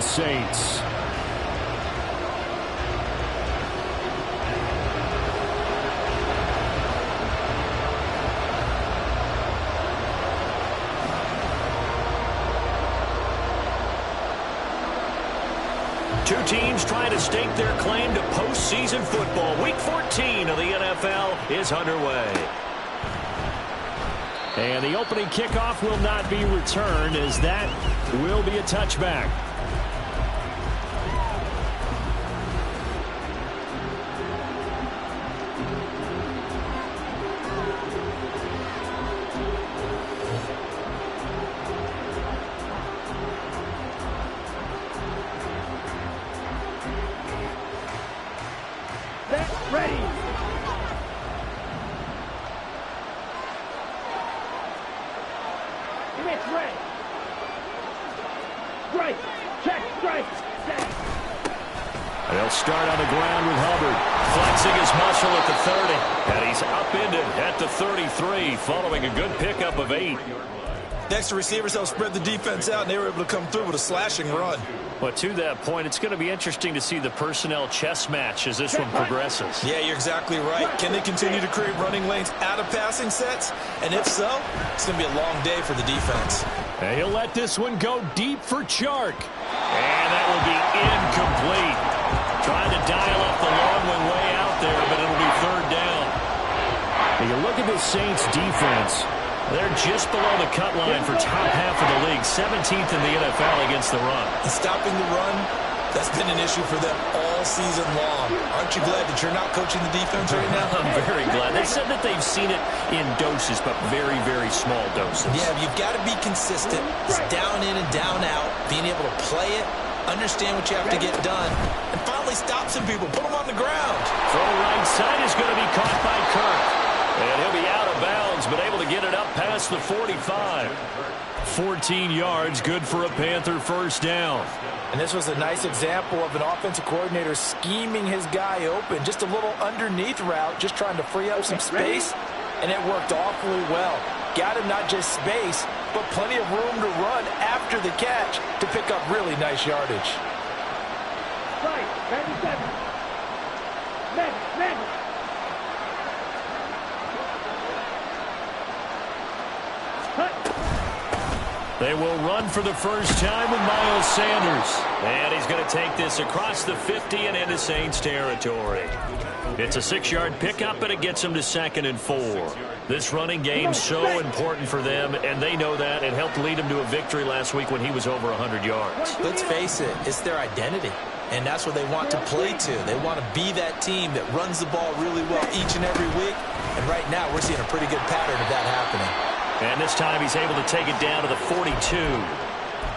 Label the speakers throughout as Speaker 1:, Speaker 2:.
Speaker 1: Saints.
Speaker 2: Two teams trying to stake their claim to postseason football. Week 14 of the NFL is underway.
Speaker 1: And the opening kickoff will not be returned, as that will be a touchback.
Speaker 3: Ready. Commit ready. Strike. Check strike.
Speaker 2: They'll start on the ground with Hubbard, flexing his muscle at the 30. And he's upended at the 33, following a good pickup of 8.
Speaker 4: Next to receivers, they'll spread the defense out, and they were able to come through with a slashing run.
Speaker 2: But to that point, it's going to be interesting to see the personnel chess match as this one progresses.
Speaker 4: Yeah, you're exactly right. Can they continue to create running lanes out of passing sets? And if so, it's going to be a long day for the defense.
Speaker 1: And he'll let this one go deep for Chark.
Speaker 2: And that will be incomplete. Trying to dial up the long one way out there, but it'll be third down.
Speaker 1: And you look at this Saints defense.
Speaker 2: They're just below the cut line for top half of the league, 17th in the NFL against the run.
Speaker 4: And stopping the run, that's been an issue for them all season long. Aren't you glad that you're not coaching the defense right now?
Speaker 2: I'm very glad. They said that they've seen it in doses, but very, very small doses.
Speaker 4: Yeah, you've got to be consistent. It's down in and down out, being able to play it, understand what you have to get done, and finally stop some people, put them on the ground.
Speaker 2: Throw right side is going to be caught by Kirk. And he'll be out of bounds, but able to get it up past the 45.
Speaker 1: 14 yards, good for a Panther first down.
Speaker 5: And this was a nice example of an offensive coordinator scheming his guy open. Just a little underneath route, just trying to free up some space, and it worked awfully well. Got him not just space, but plenty of room to run after the catch to pick up really nice yardage.
Speaker 3: Right, 97. Magic.
Speaker 1: They will run for the first time with Miles Sanders.
Speaker 2: And he's going to take this across the 50 and into Saints territory. It's a 6-yard pickup, and it gets them to 2nd and 4. This running game's so important for them, and they know that. It helped lead them to a victory last week when he was over 100 yards.
Speaker 4: Let's face it, it's their identity. And that's what they want to play to. They want to be that team that runs the ball really well each and every week. And right now, we're seeing a pretty good pattern of that happening.
Speaker 2: And this time he's able to take it down to the 42.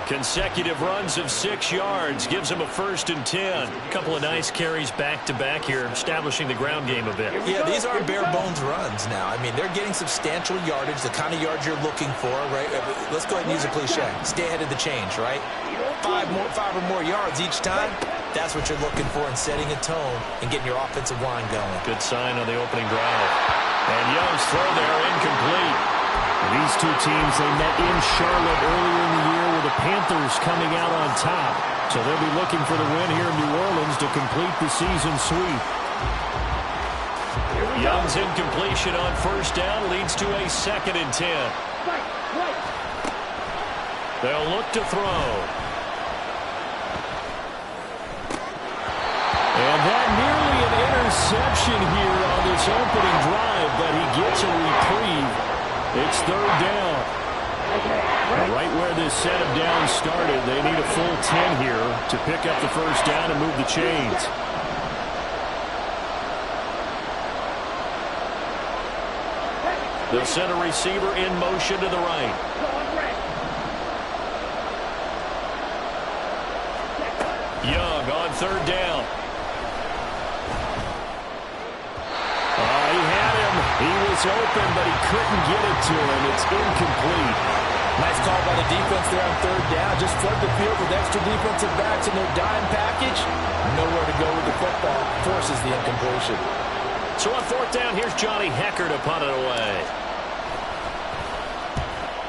Speaker 2: Consecutive runs of 6 yards gives him a 1st and 10. A couple of nice carries back-to-back here, establishing the ground game a bit.
Speaker 4: Yeah, these aren't bare-bones runs now. I mean, they're getting substantial yardage, the kind of yards you're looking for, right? Let's go ahead and use a cliche. Stay ahead of the change, right? 5 or more yards each time. That's what you're looking for in setting a tone and getting your offensive line going.
Speaker 2: Good sign on the opening drive. And Young's throw there incomplete.
Speaker 1: These two teams, they met in Charlotte earlier in the year with the Panthers coming out on top. So they'll be looking for the win here in New Orleans to complete the season sweep.
Speaker 2: Young's incompletion on first down leads to a 2nd and 10. They'll look to throw.
Speaker 1: And that nearly an interception here on this opening drive, but he gets a reprieve. It's 3rd down. Right where this set of downs started, they need a full 10 here to pick up the first down and move the chains.
Speaker 2: They'll send a receiver in motion to the right. Young on 3rd down.
Speaker 1: He had him. He was open, but he couldn't get it to him. It's incomplete.
Speaker 5: Nice call by the defense there on 3rd down. Just flood the field with extra defensive backs in their dime package. Nowhere to go with the football. Forces the incompletion.
Speaker 2: So on 4th down, here's Johnny Hekker to punt it away.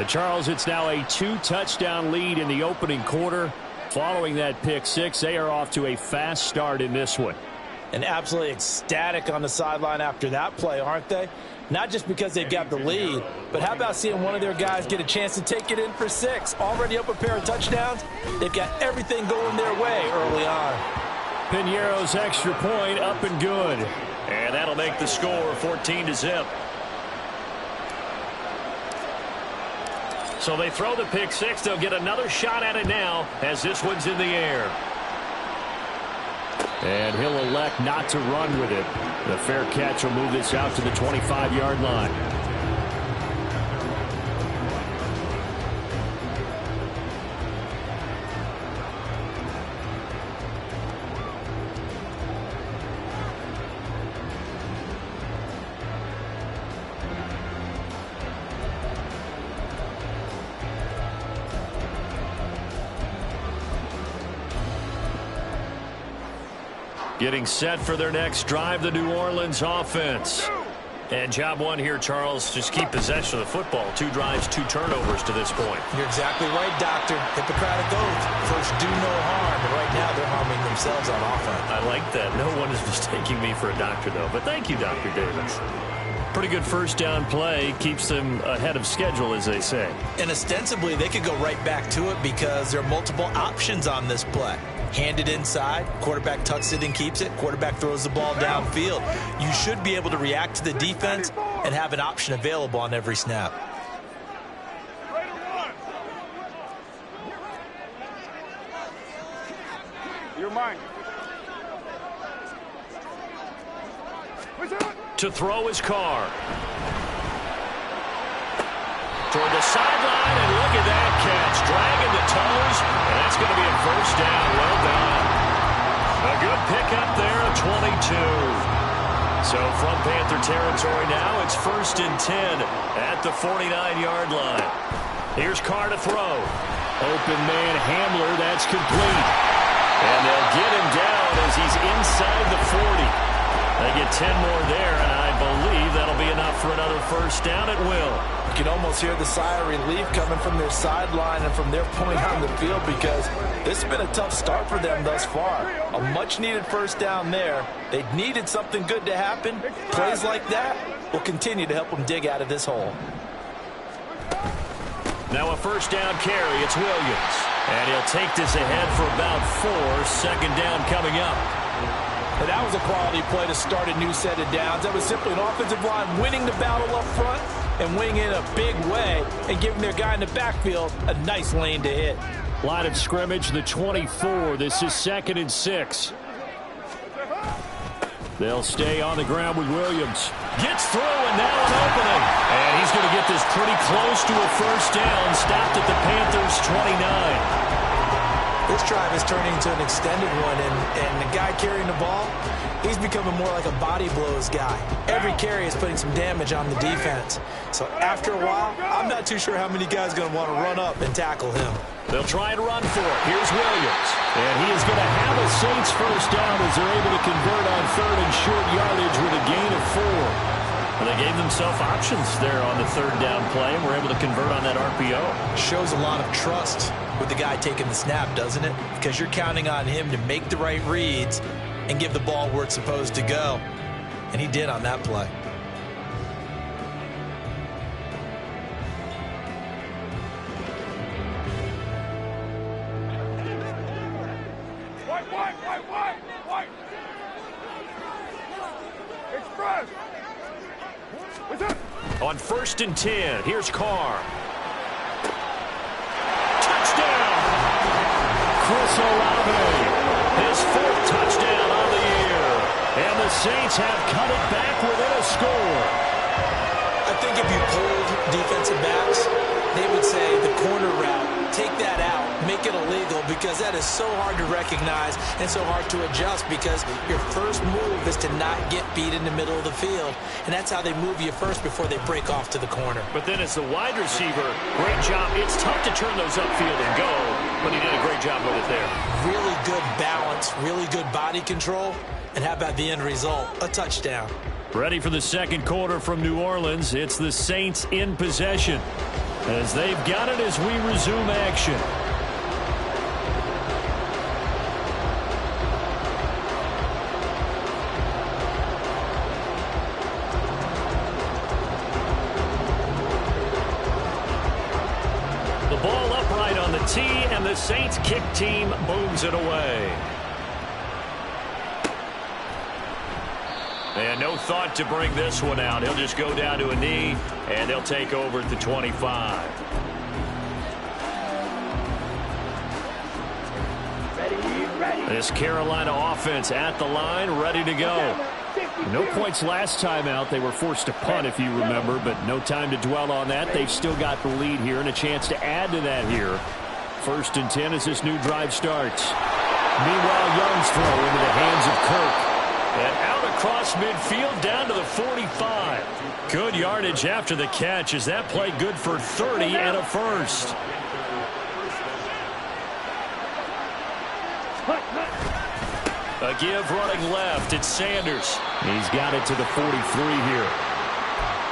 Speaker 1: And Charles, it's now a 2-touchdown lead in the opening quarter. Following that pick six, they are off to a fast start in this one.
Speaker 5: And absolutely ecstatic on the sideline after that play, aren't they? Not just because they've got the lead, but how about seeing one of their guys get a chance to take it in for 6? Already up a pair of touchdowns. They've got everything going their way early on.
Speaker 1: Piñeiro's extra point up and good.
Speaker 2: And that'll make the score 14-0. So they throw the pick six. They'll get another shot at it now as this one's in the air.
Speaker 1: And he'll elect not to run with it. The fair catch will move this out to the 25-yard line.
Speaker 2: Getting set for their next drive, the New Orleans offense. And job one here, Charles, just keep possession of the football. 2 drives, 2 turnovers to this point.
Speaker 4: You're exactly right, Doctor. Hippocratic oath. First, do no harm. And right now, they're harming themselves on offense.
Speaker 2: I like that. No one is mistaking me for a doctor, though. But thank you, Dr. Davis. Pretty good first down play. Keeps them ahead of schedule, as they say.
Speaker 4: And ostensibly, they could go right back to it because there are multiple options on this play. Hand it inside, quarterback tucks it and keeps it, quarterback throws the ball downfield. You should be able to react to the defense and have an option available on every snap.
Speaker 3: You're mine.
Speaker 2: To throw his car. Toward the sideline, and look at that catch. Dragging the toes, and that's going to be a first down. Well done. A good pickup there, a 22. So from Panther territory now, it's 1st and 10 at the 49-yard line. Here's Carr to throw.
Speaker 1: Open man Hamler, that's complete.
Speaker 2: And they'll get him down as he's inside the 40. They get 10 more there, and I believe that'll be enough for another first down at will.
Speaker 5: You can almost hear the sigh of relief coming from their sideline and from their point on the field because this has been a tough start for them thus far. A much-needed first down there. They needed something good to happen. Plays like that will continue to help them dig out of this hole.
Speaker 2: Now a first down carry. It's Williams. And he'll take this ahead for about 4. Second down coming up.
Speaker 5: And that was a quality play to start a new set of downs. That was simply an offensive line winning the battle up front and winning in a big way and giving their guy in the backfield a nice lane to hit.
Speaker 1: Line of scrimmage, the 24. This is 2nd and 6. They'll stay on the ground with Williams.
Speaker 2: Gets through, and now an opening. And he's going to get this pretty close to a first down. Stopped at the Panthers' 29.
Speaker 4: This drive is turning into an extended one, and the guy carrying the ball, he's becoming more like a body blows guy. Every carry is putting some damage on the defense. So after a while, I'm not too sure how many guys are going to want to run up and tackle him.
Speaker 2: They'll try and run for it. Here's Williams.
Speaker 1: And he is going to have a Saints first down as they're able to convert on 3rd and short yardage with a gain of 4.
Speaker 2: Well, they gave themselves options there on the 3rd down play and were able to convert on that RPO.
Speaker 4: Shows a lot of trust with the guy taking the snap, doesn't it? Because you're counting on him to make the right reads and give the ball where it's supposed to go. And he did on that play.
Speaker 3: White. Express.
Speaker 2: On 1st and 10, here's Carr. Touchdown!
Speaker 1: Chris Olave.
Speaker 2: His 4th touchdown on the year. And the Saints have cut it back within a score.
Speaker 4: I think if you polled defensive backs, they would say the corner route, take that out, make it illegal, because that is so hard to recognize and so hard to adjust because your first move is to not get beat in the middle of the field. And that's how they move you first before they break off to the corner.
Speaker 2: But then as the wide receiver, great job. It's tough to turn those upfield and go, but he did a great job with it there.
Speaker 4: Really good balance, really good body control. And how about the end result? A touchdown.
Speaker 1: Ready for the second quarter from New Orleans. It's the Saints in possession. as they've got it as we resume action.
Speaker 2: The ball upright on the tee, and the Saints kick team booms it away. And no thought to bring this one out. He'll just go down to a knee, and they'll take over at the 25. This Carolina offense at the line, ready to go.
Speaker 1: No points last time out. They were forced to punt, if you remember, but no time to dwell on that. They've still got the lead here and a chance to add to that here. 1st and 10 as this new drive starts. Meanwhile, Young's throw into the hands of Kirk.
Speaker 2: And out across midfield down to the 45. Good yardage after the catch as that play good for 30 and a first. A give running left. It's Sanders.
Speaker 1: He's got it to the 43 here.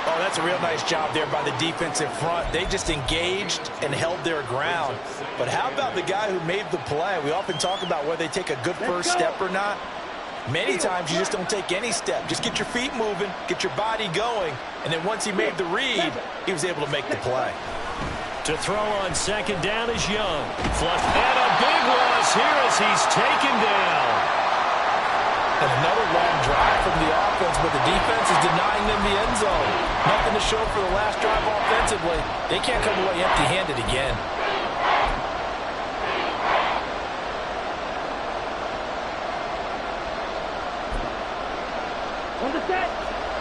Speaker 5: Oh, that's a real nice job there by the defensive front. They just engaged and held their ground. But how about the guy who made the play? We often talk about whether they take a good first step or not. Many times you just don't take any step. Just get your feet moving, get your body going, and then once he made the read, he was able to make the play.
Speaker 2: To throw on 2nd down is Young. Flush, and a big loss here as he's taken down.
Speaker 5: And another long drive from the offense, but the defense is denying them the end zone. Nothing to show for the last drive offensively. They can't come away empty-handed again.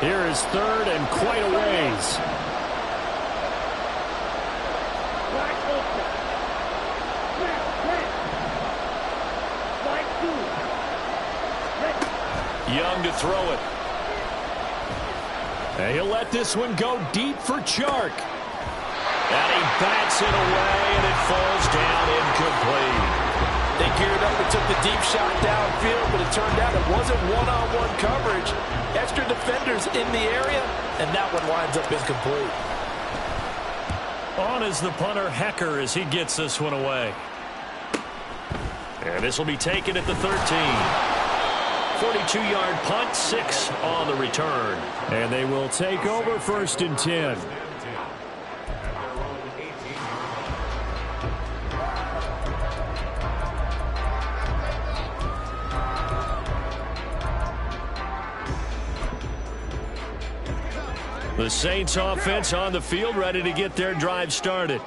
Speaker 1: Here is 3rd and quite a ways.
Speaker 2: Young to throw it.
Speaker 1: And he'll let this one go deep for Chark.
Speaker 2: And he bats it away, and it falls down incomplete.
Speaker 5: They geared up and took the deep shot downfield, but it turned out it wasn't one-on-one coverage. Extra defenders in the area, and that one winds up incomplete.
Speaker 2: On is the punter, Hecker, as he gets this one away. And this will be taken at the 13. 42-yard punt, 6 on the return.
Speaker 1: And they will take over 1st and 10.
Speaker 2: The Saints offense on the field, ready to get their drive started.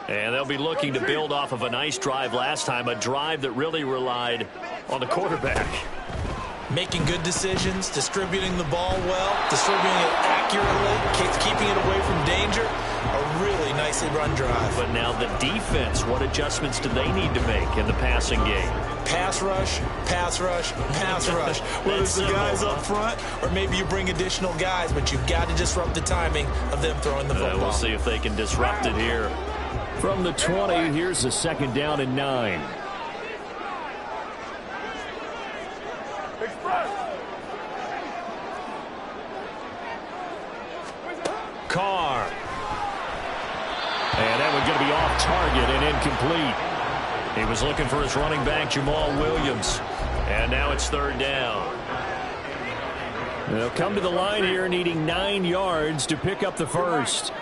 Speaker 2: And they'll be looking to build off of a nice drive last time, a drive that really relied on the quarterback.
Speaker 4: Making good decisions, distributing the ball well, distributing it accurately, keeping it away from danger. A really nicely run drive.
Speaker 2: But now the defense, what adjustments do they need to make in the passing game?
Speaker 4: Pass rush, pass rush, pass rush. Whether it's the guys up front or maybe you bring additional guys, but you've got to disrupt the timing of them throwing the football.
Speaker 2: We'll see if they can disrupt it here.
Speaker 1: From the 20, here's a 2nd down and 9.
Speaker 2: Carr.
Speaker 1: And that one's going to be off target and incomplete.
Speaker 2: He was looking for his running back, Jamal Williams. And now it's 3rd down.
Speaker 1: They'll come to the line here needing 9 yards to pick up the first.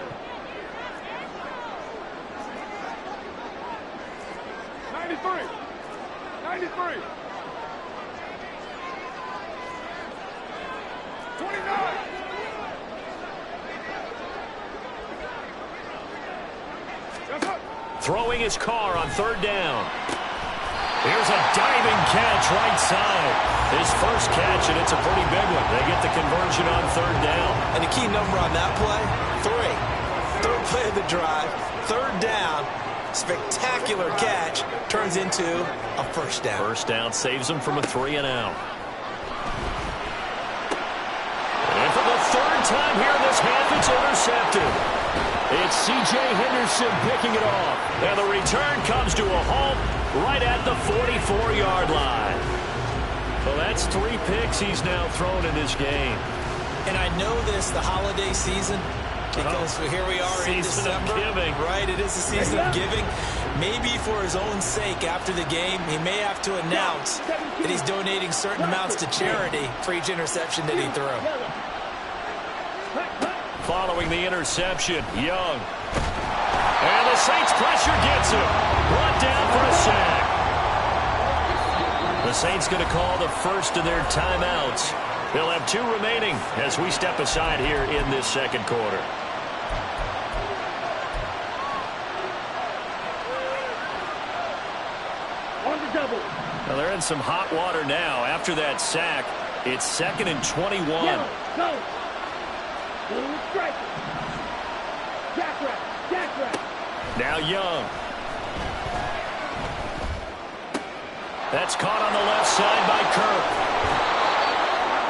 Speaker 2: Throwing his Carr on 3rd down. Here's a diving catch right side. His first catch, and it's a pretty big one. They get the conversion on 3rd down.
Speaker 4: And the key number on that play, 3. 3rd play of the drive, 3rd down. Spectacular catch turns into a 1st down.
Speaker 2: 1st down saves him from a 3 and out. And for the 3rd time here in this half, it's intercepted.
Speaker 1: It's C.J. Henderson picking it off.
Speaker 2: And the return comes to a halt right at the 44-yard line. Well, that's 3 picks he's now thrown in this game.
Speaker 4: And I know this, the holiday season, because here we are in December.
Speaker 2: Season of giving.
Speaker 4: Right, it is a season of giving. Maybe for his own sake, after the game, he may have to announce that he's donating certain amounts to charity for each interception that he threw.
Speaker 2: Following the interception, Young. And the Saints pressure gets him. Brought down for a sack. The Saints going to call the first of their timeouts. They'll have 2 remaining as we step aside here in this second quarter. Well, they're in some hot water now. After that sack, it's 2nd and 21.
Speaker 3: Go.
Speaker 2: Now Young. That's caught on the left side by Kirk.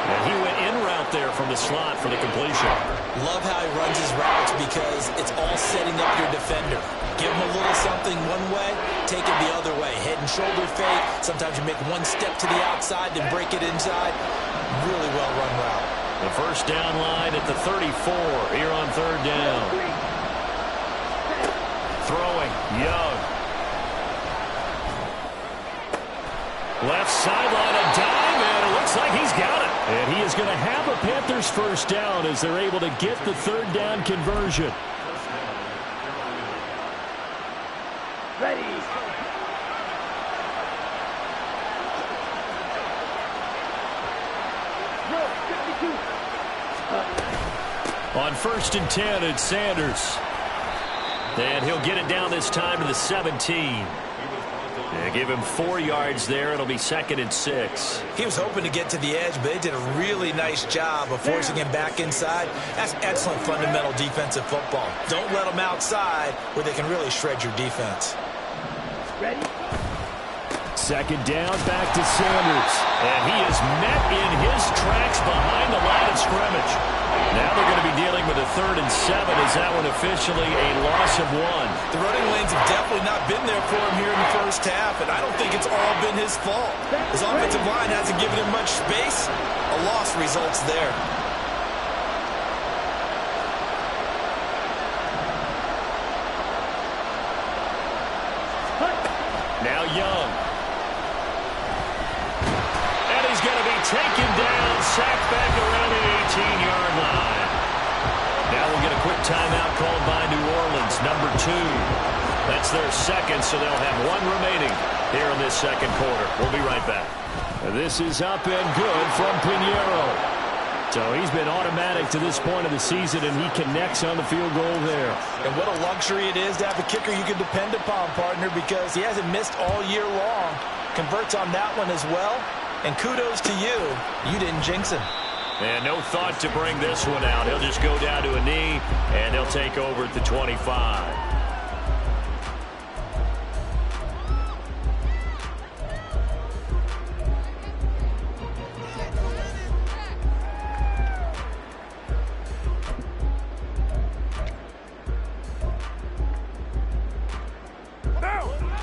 Speaker 2: And he went in route there from the slot for the completion.
Speaker 4: Love how he runs his routes because it's all setting up your defender. Give him a little something one way, take it the other way. Head and shoulder fake. Sometimes you make one step to the outside, then break it inside. Really well-run route.
Speaker 2: The first down line at the 34 here on 3rd down. Throwing, Young. Left sideline, a dime, and it looks like he's got it.
Speaker 1: And he is going to have a Panthers first down as they're able to get the 3rd down conversion.
Speaker 3: Ready.
Speaker 2: On 1st and 10, it's Sanders. And he'll get it down this time to the 17. They give him 4 yards there. It'll be 2nd and 6.
Speaker 4: He was hoping to get to the edge, but they did a really nice job of forcing him back inside. That's excellent fundamental defensive football. Don't let them outside where they can really shred your defense.
Speaker 3: Ready.
Speaker 1: 2nd down, back to Sanders.
Speaker 2: And he is met in his tracks behind the line of scrimmage. Now they're going to be dealing with a 3rd and 7. Is that one officially a loss of 1?
Speaker 4: The running lanes have definitely not been there for him here in the first half, and I don't think it's all been his fault. His offensive line hasn't given him much space. A loss results there.
Speaker 2: Now Young. And he's going to be taken down, sacked back around the 18-yard line. Now we'll get a quick timeout called by New Orleans, number 2. That's their 2nd, so they'll have 1 remaining here in this second quarter. We'll be right back.
Speaker 1: This is up and good from Pinheiro. So he's been automatic to this point of the season, and he connects on the field goal there.
Speaker 5: And what a luxury it is to have a kicker you can depend upon, partner, because he hasn't missed all year long. Converts on that one as well. And kudos to you. You didn't jinx him.
Speaker 2: And no thought to bring this one out. He'll just go down to a knee, and he'll take over at the 25.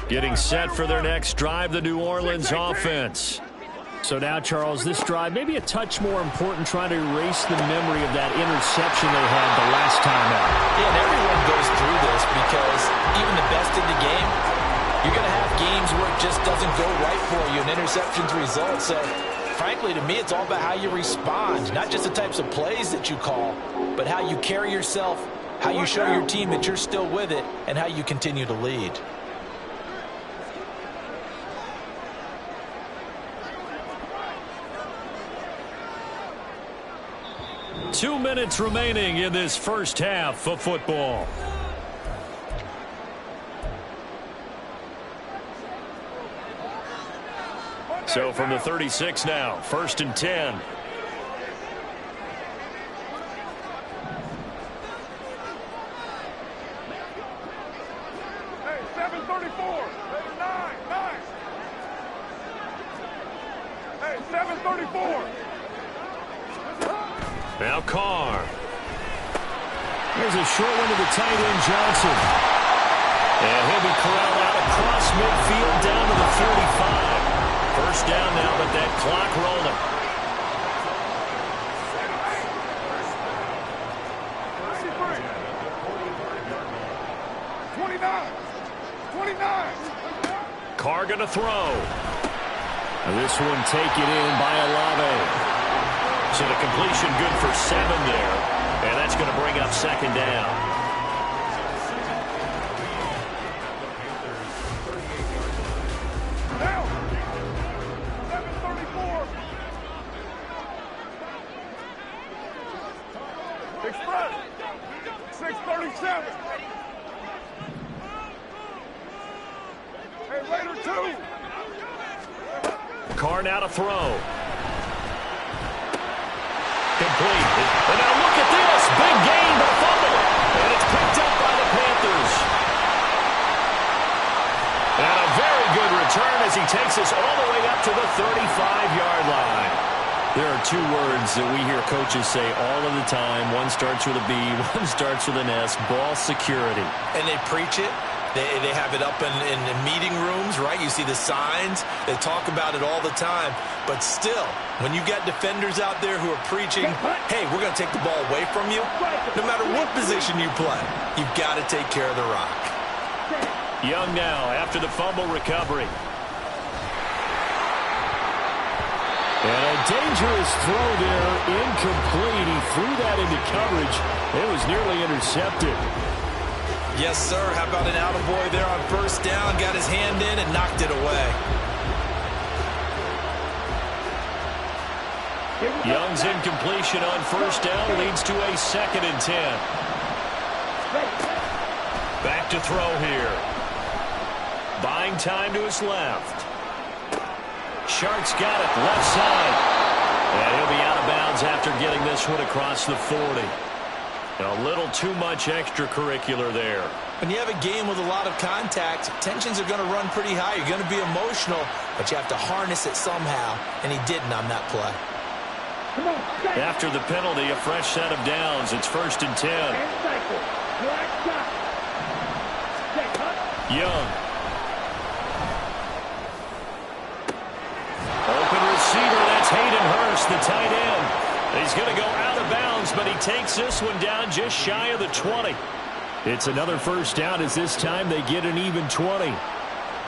Speaker 2: Getting set for their next drive, the New Orleans offense.
Speaker 1: So now, Charles, this drive maybe a touch more important, trying to erase the memory of that interception they had the last time out.
Speaker 5: Yeah, and everyone goes through this because even the best in the game, you're going to have games where it just doesn't go right for you, and interceptions result. So, frankly, to me, it's all about how you respond, not just the types of plays that you call, but how you carry yourself, how you show your team that you're still with it, and how you continue to lead.
Speaker 2: 2 minutes remaining in this first half of football. So from the 36 now, 1st and 10.
Speaker 3: Hey, 734. 9. Hey, 734.
Speaker 2: Now Carr.
Speaker 1: There's a short one to the tight end, Johnson.
Speaker 2: And he'll be corralled out across midfield down to the 45. First down now, but that clock rolling. Carr going to throw.
Speaker 1: And this one taken in by Olave.
Speaker 2: So the completion good for 7 there. And that's going to bring up second down.
Speaker 3: Down. 7:34. Express. 6:37. Hey, Raider 2.
Speaker 2: Carr now to throw. Complete. And now look at this. Big gain, but a fumble. And it's picked up by the Panthers. And a very good return as he takes us all the way up to the 35-yard line.
Speaker 1: There are 2 words that we hear coaches say all of the time. One starts with a B, one starts with an S. Ball security.
Speaker 4: And they preach it. They have it up in meeting rooms, right? You see the signs. They talk about it all the time. But still, when you got defenders out there who are preaching, hey, we're going to take the ball away from you, no matter what position you play, you've got to take care of the rock.
Speaker 2: Young now after the fumble recovery.
Speaker 1: And a dangerous throw there, incomplete. He threw that into coverage. It was nearly intercepted.
Speaker 4: Yes, sir. How about an attaboy there on first down? Got his hand in and knocked it away.
Speaker 2: Young's incompletion on first down leads to a 2nd and 10. Back to throw here. Buying time to his left. Shark's got it, left side. And he'll be out of bounds after getting this one across the 40. A little too much extracurricular there.
Speaker 4: When you have a game with a lot of contact, tensions are going to run pretty high. You're going to be emotional, but you have to harness it somehow, and he didn't on that play.
Speaker 2: After the penalty, a fresh set of downs. It's 1st and 10. Young. Open receiver, that's Hayden Hurst, the tight end. He's going to go out of bounds, but he takes this one down just shy of the 20.
Speaker 1: It's another first down as this time they get an even 20.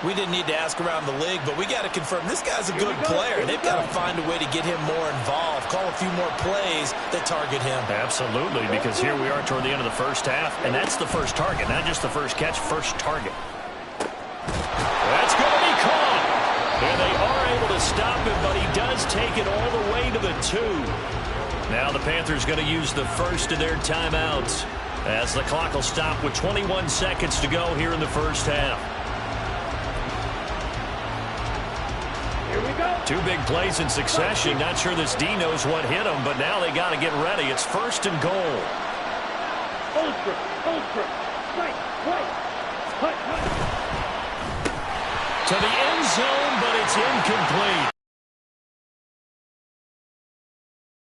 Speaker 4: We didn't need to ask around the league, but we got to confirm this guy's a good player. They've got to find a way to get him more involved, call a few more plays that target him.
Speaker 2: Absolutely, because here we are toward the end of the first half, and that's the first target, not just the first catch, first target. That's going to be caught. And they are able to stop him, but he does take it all the way to the 2. Now the Panthers going to use the first of their timeouts as the clock will stop with 21 seconds to go here in the first half.
Speaker 3: Here we go.
Speaker 2: 2 big plays in succession. Not sure this D knows what hit him, but now they got to get ready. It's 1st and goal.
Speaker 3: Ultra. Right.
Speaker 2: To the end zone, but it's incomplete.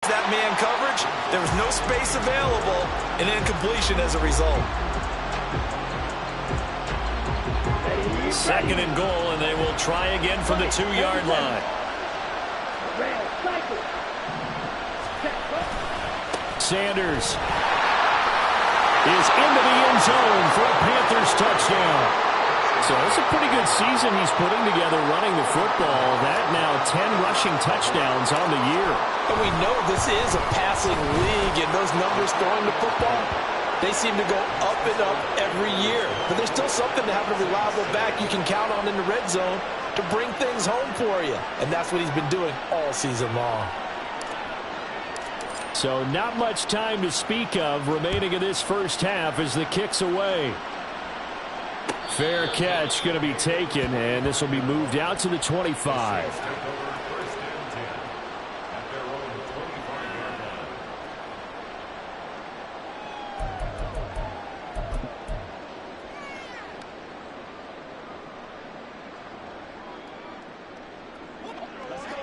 Speaker 4: That man coverage, there was no space available, and incompletion as a result.
Speaker 2: 2nd and goal, and they will try again from the 2-yard line.
Speaker 1: Sanders is into the end zone for a Panthers touchdown. So it's a pretty good season he's putting together running the football. That now 10 rushing touchdowns on the year.
Speaker 5: And we know this is a passing league, and those numbers throwing the football, they seem to go up and up every year. But there's still something to have a reliable back you can count on in the red zone to bring things home for you. And that's what he's been doing all season long.
Speaker 1: So not much time to speak of remaining in this first half as the kick's away. Fair catch going to be taken, and this will be moved out to the 25.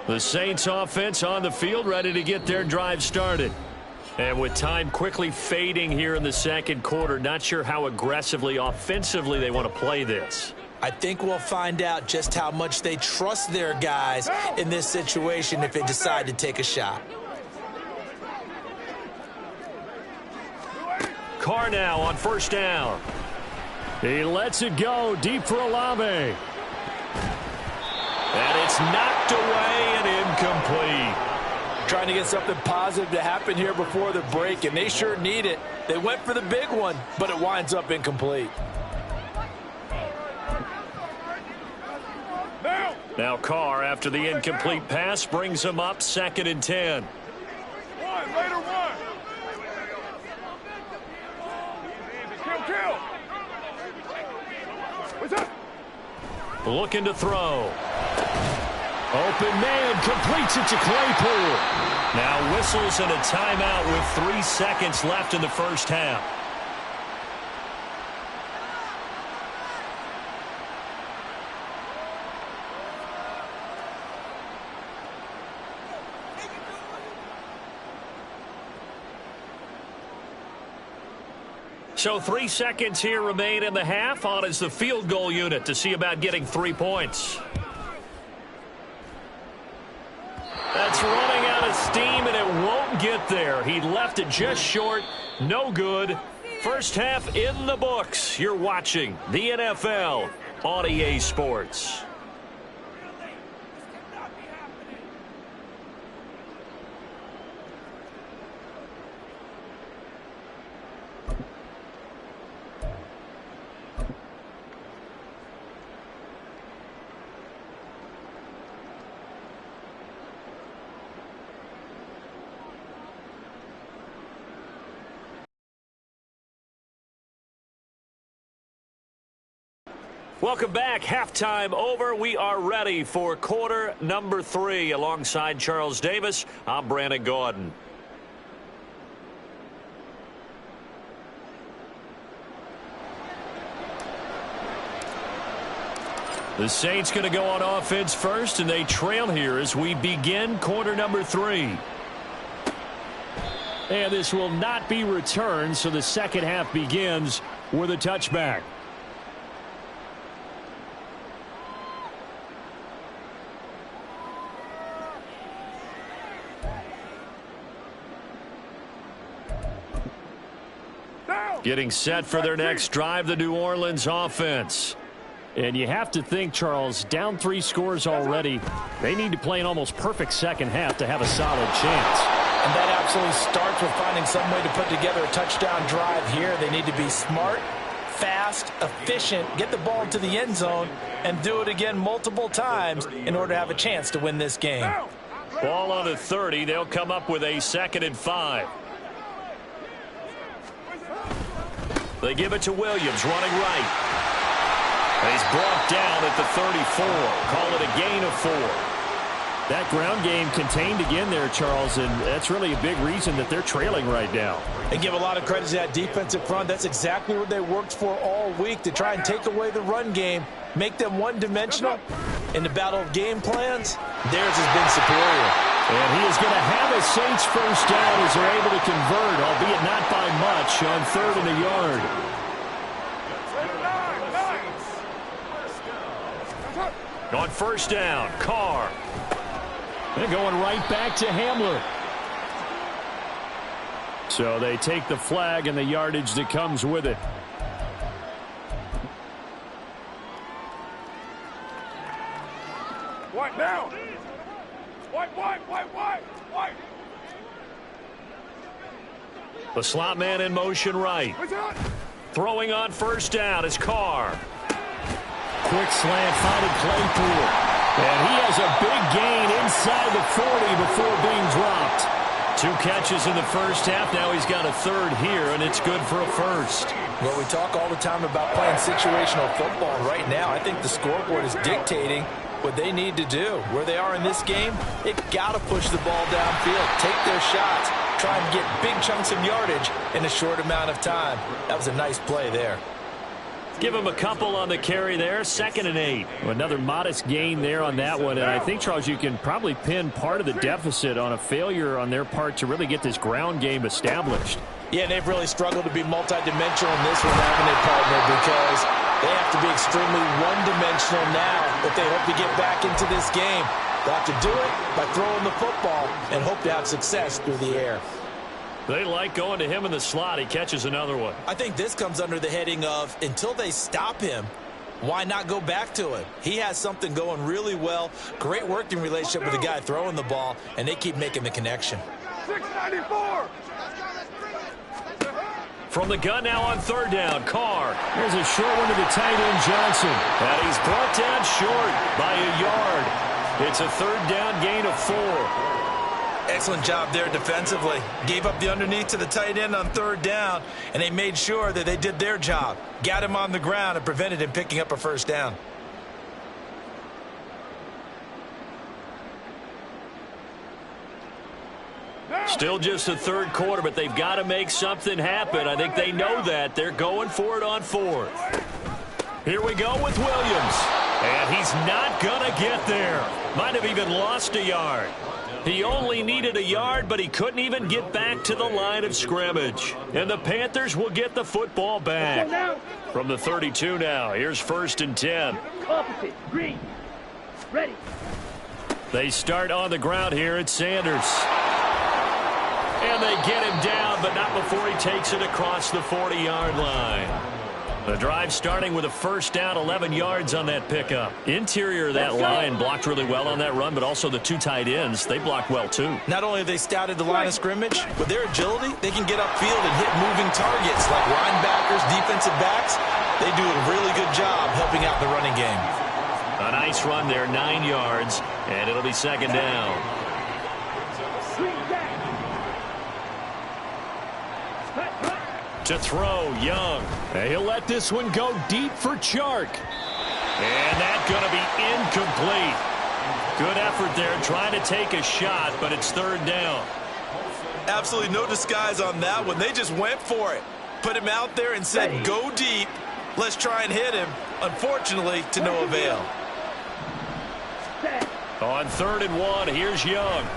Speaker 2: The Saints offense on the field, ready to get their drive started. And with time quickly fading here in the second quarter, not sure how aggressively, offensively they want to play this.
Speaker 4: I think we'll find out just how much they trust their guys in this situation if they decide to take a shot.
Speaker 2: Carr now on first down.
Speaker 1: He lets it go deep for Olave.
Speaker 2: It's knocked away and incomplete.
Speaker 5: Trying to get something positive to happen here before the break, and they sure need it. They went for the big one, but it winds up incomplete.
Speaker 2: Now Carr, after the incomplete pass, brings him up 2nd and 10.
Speaker 3: Later one. Kill. What's up?
Speaker 2: Looking to throw.
Speaker 1: Open man completes it to Claypool.
Speaker 2: Now whistles and a timeout with 3 seconds left in the first half. So 3 seconds here remain in the half. On is the field goal unit to see about getting 3 points. That's running out of steam, and it won't get there. He left it just short. No good. First half in the books. You're watching the NFL on EA Sports. Welcome back. Halftime over. We are ready for quarter number 3. Alongside Charles Davis, I'm Brandon Gaudin. The Saints going to go on offense first, and they trail here as we begin quarter number 3.
Speaker 1: And this will not be returned, so the second half begins with a touchback.
Speaker 2: Getting set for their next drive, the New Orleans offense.
Speaker 1: And you have to think, Charles, down 3 scores already. They need to play an almost perfect second half to have a solid chance.
Speaker 5: And that absolutely starts with finding some way to put together a touchdown drive here. They need to be smart, fast, efficient, get the ball to the end zone, and do it again multiple times in order to have a chance to win this game.
Speaker 2: Ball on the 30. They'll come up with a 2nd and 5. They give it to Williams, running right. He's brought down at the 34. Call it a gain of 4.
Speaker 1: That ground game contained again there, Charles, and that's really a big reason that they're trailing right now.
Speaker 5: And give a lot of credit to that defensive front. That's exactly what they worked for all week, to try and take away the run game, make them one-dimensional. In the battle of game plans, theirs has been superior.
Speaker 1: And he is going to have a Saints first down as they're able to convert, albeit not by much, on 3rd and a yard.
Speaker 2: On first down, Carr.
Speaker 1: They're going right back to Hamler. So they take the flag and the yardage that comes with it.
Speaker 3: White down. White.
Speaker 2: The slot man in motion right. Throwing on first down is Carr.
Speaker 1: Quick slant, finding Claypool. And he has a big gain inside the 40 before being dropped.
Speaker 2: 2 catches in the first half. Now he's got a 3rd here, and it's good for a first.
Speaker 5: Well, we talk all the time about playing situational football. Right now, I think the scoreboard is dictating what they need to do. Where they are in this game, they've got to push the ball downfield, take their shots, try and get big chunks of yardage in a short amount of time. That was a nice play there.
Speaker 2: Give him a couple on the carry there. 2nd and 8.
Speaker 1: Another modest gain there on that one. And I think, Charles, you can probably pin part of the deficit on a failure on their part to really get this ground game established.
Speaker 5: Yeah, they've really struggled to be multidimensional in this one, haven't they, partner? Because they have to be extremely one-dimensional now if they hope to get back into this game. They'll have to do it by throwing the football and hope to have success through the air.
Speaker 2: They like going to him in the slot. He catches another one.
Speaker 4: I think this comes under the heading of, until they stop him, Why not go back to him? He has something going really well. Great working relationship with the guy throwing the ball, and they keep making the connection.
Speaker 3: 694.
Speaker 2: From the gun now on third down, Carr.
Speaker 1: There's a short one to the tight end, Johnson.
Speaker 2: And he's brought down short by a yard. It's a third down gain of 4.
Speaker 4: Excellent job there defensively. Gave up the underneath to the tight end on third down, and they made sure that they did their job. Got him on the ground and prevented him picking up a first down.
Speaker 2: Still just the third quarter, but they've got to make something happen. I think they know that. They're going for it on fourth. Here we go with Williams. And he's not going to get there. Might have even lost a yard. He only needed a yard, but he couldn't even get back to the line of scrimmage. And the Panthers will get the football back. From the 32 now, here's 1st and 10.
Speaker 6: Opposite, green, ready.
Speaker 2: They start on the ground here at Sanders. And they get him down, but not before he takes it across the 40-yard line. The drive starting with a first down, 11 yards on that pickup. Interior of that line blocked really well on that run, but also the 2 tight ends, they blocked well too.
Speaker 4: Not only have they scouted the line of scrimmage, with their agility, they can get upfield and hit moving targets like linebackers, defensive backs. They do a really good job helping out the running game.
Speaker 2: A nice run there, 9 yards, and it'll be second down. To throw, Young.
Speaker 1: And he'll let this one go deep for Chark.
Speaker 2: And that's going to be incomplete. Good effort there trying to take a shot, but it's third down.
Speaker 4: Absolutely no disguise on that one. They just went for it. Put him out there and said, go deep. Let's try and hit him. Unfortunately, to no avail.
Speaker 2: On 3rd and 1, here's Young.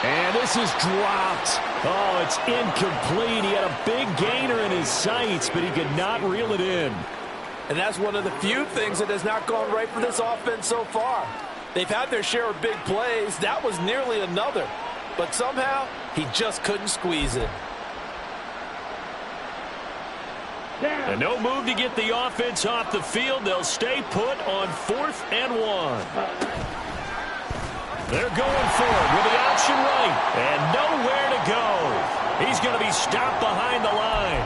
Speaker 1: And this is dropped. Oh, it's incomplete. He had a big gainer in his sights, but he could not reel it in.
Speaker 5: And that's one of the few things that has not gone right for this offense so far. They've had their share of big plays. That was nearly another. But somehow, he just couldn't squeeze it.
Speaker 2: And no move to get the offense off the field. They'll stay put on 4th and 1. They're going for it with the option right. And nowhere to go. He's going to be stopped behind the line.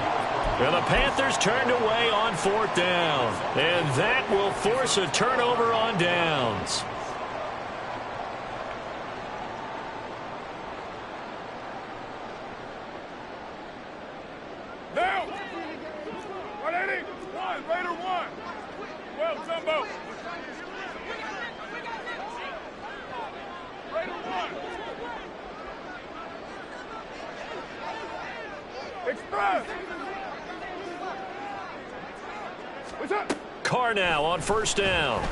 Speaker 2: And the Panthers turned away on 4th down. And that will force a turnover on downs.
Speaker 3: Down. 180. 1. Raider 1. Well, Jumbo. Raider 1. Express. What's up?
Speaker 2: Carr now on 1st down.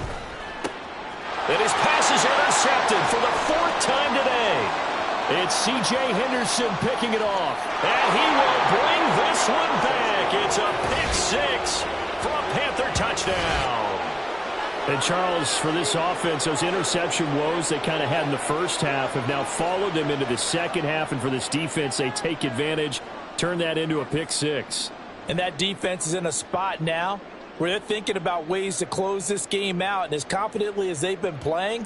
Speaker 2: And his pass is intercepted for the 4th time today.
Speaker 1: It's C.J. Henderson picking it off.
Speaker 2: And he will bring this one back. It's a pick 6 for a Panther touchdown.
Speaker 1: And Charles, for this offense, those interception woes they kind of had in the first half have now followed them into the second half. And for this defense, they take advantage, turn that into a pick 6.
Speaker 5: And that defense is in a spot now where they're thinking about ways to close this game out. And as confidently as they've been playing,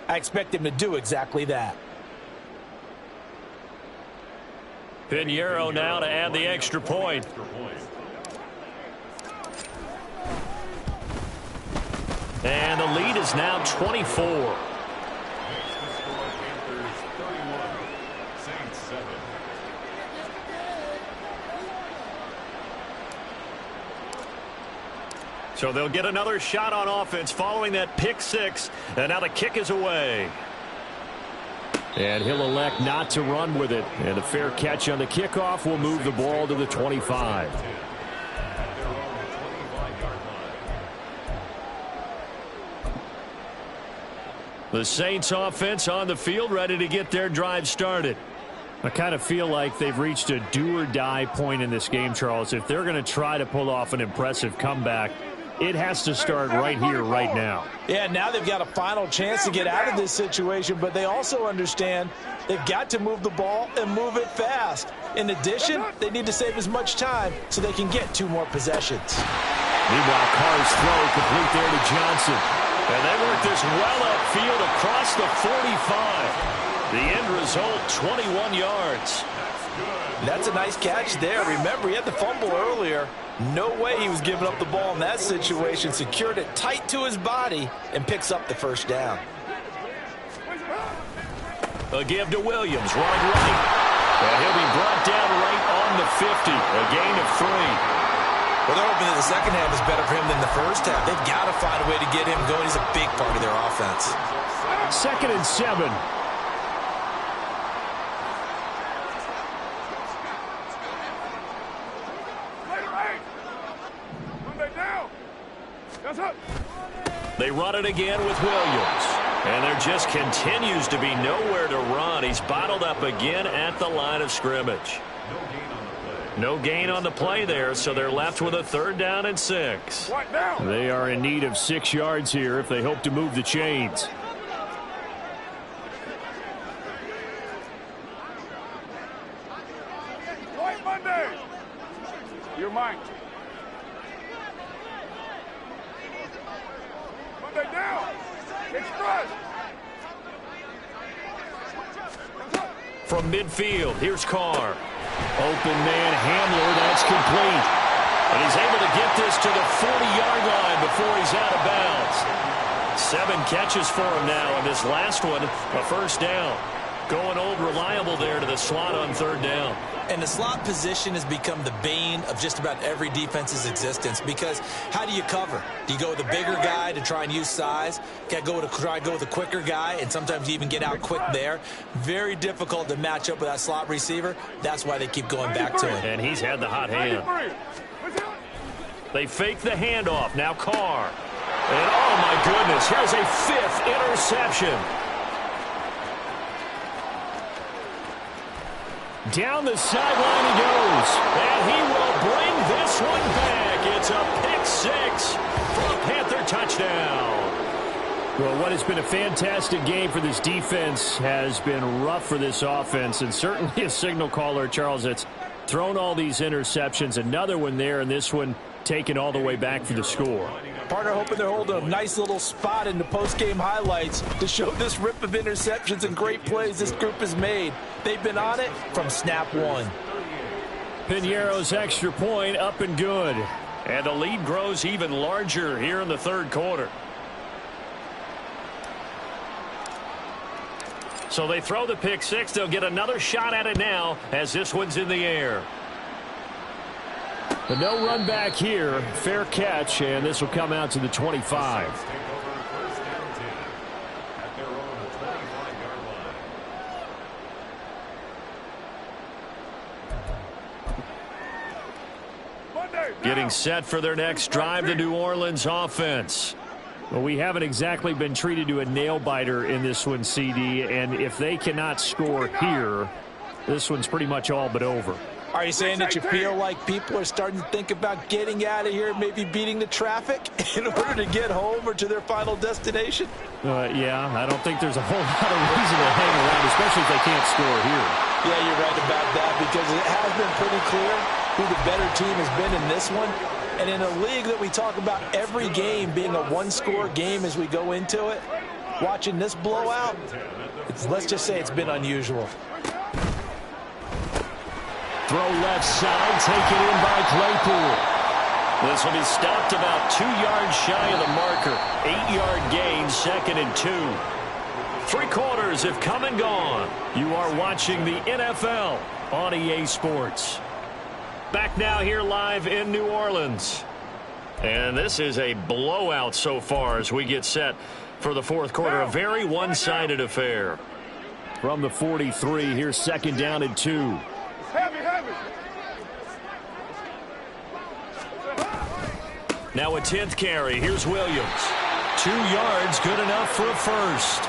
Speaker 5: I expect them to do exactly that.
Speaker 2: Pinheiro now to add the extra point. And the lead is now 24. So they'll get another shot on offense following that pick 6. And now the kick is away.
Speaker 1: And he'll elect not to run with it. And a fair catch on the kickoff will move the ball to the 25.
Speaker 2: The Saints offense on the field ready to get their drive started.
Speaker 1: I kind of feel like they've reached a do-or-die point in this game, Charles. If they're going to try to pull off an impressive comeback, it has to start right here, right now.
Speaker 5: Yeah, now they've got a final chance to get out of this situation, but they also understand they've got to move the ball and move it fast. In addition, they need to save as much time so they can get 2 more possessions.
Speaker 1: Meanwhile, Carr's throw complete there to Johnson.
Speaker 2: And they work this well upfield across the 45. The end result, 21 yards.
Speaker 5: That's a nice catch there. Remember, he had the fumble earlier. No way he was giving up the ball in that situation. Secured it tight to his body and picks up the first down.
Speaker 2: A give to Williams, running right. And he'll be brought down right on the 50. A gain of 3.
Speaker 4: Well, they're hoping that the second half is better for him than the first half. They've got to find a way to get him going. He's a big part of their offense.
Speaker 1: 2nd and 7.
Speaker 2: They run it again with Williams. And there just continues to be nowhere to run. He's bottled up again at the line of scrimmage. No gain on the play there, so they're left with a 3rd down and 6.
Speaker 1: They are in need of 6 yards here if they hope to move the chains.
Speaker 3: White Monday. You're mine. Monday down. Express.
Speaker 2: From midfield, here's Carr.
Speaker 1: Open man Hamler, that's complete.
Speaker 2: And he's able to get this to the 40-yard line before he's out of bounds. 7 catches for him now, and this last one, a first down. Going old reliable there to the slot on 3rd down.
Speaker 4: And the slot position has become the bane of just about every defense's existence, because how do you cover? Do you go with a bigger guy to try and use size? Got to try and go with a quicker guy, and sometimes you even get out quick there. Very difficult to match up with that slot receiver. That's why they keep going back to him.
Speaker 2: And he's had the hot hand. They fake the handoff. Now Carr. And oh my goodness, here's a 5th interception.
Speaker 1: Down the sideline he goes.
Speaker 2: And he will bring this one back. It's a pick 6 for a Panther touchdown.
Speaker 1: Well, what has been a fantastic game for this defense has been rough for this offense, and certainly a signal caller, Charles, that's thrown all these interceptions. Another one there, and this one taken all the way back for the score.
Speaker 5: Partner hoping they're holding a nice little spot in the post-game highlights to show this rip of interceptions and great plays this group has made. They've been on it from snap 1.
Speaker 1: Piñeiro's extra point up and good.
Speaker 2: And the lead grows even larger here in the 3rd quarter. So they throw the pick 6. They'll get another shot at it now as this one's in the air.
Speaker 1: But no run back here. Fair catch, and this will come out to the 25.
Speaker 2: Getting set for their next drive, the New Orleans offense.
Speaker 1: Well, we haven't exactly been treated to a nail-biter in this one, CD, and if they cannot score here, this one's pretty much all but over.
Speaker 5: Are you saying that you feel like people are starting to think about getting out of here, maybe beating the traffic in order to get home or to their final destination?
Speaker 1: Yeah, I don't think there's a whole lot of reason to hang around, especially if they can't score here.
Speaker 5: Yeah, you're right about that, because it has been pretty clear who the better team has been in this one. And in a league that we talk about every game being a one-score game as we go into it, watching this blowout, let's just say it's been unusual.
Speaker 1: Throw left side, taken in by Claypool.
Speaker 2: This will be stopped about 2 yards shy of the marker. 8-yard gain, 2nd and 2. 3 quarters have come and gone. You are watching the NFL on EA Sports. Back now here live in New Orleans. And this is a blowout so far as we get set for the 4th quarter. A very one-sided affair.
Speaker 1: From the 43, here's 2nd down and 2.
Speaker 3: Heavy.
Speaker 2: Now a 10th carry. Here's Williams. 2 yards, good enough for a first.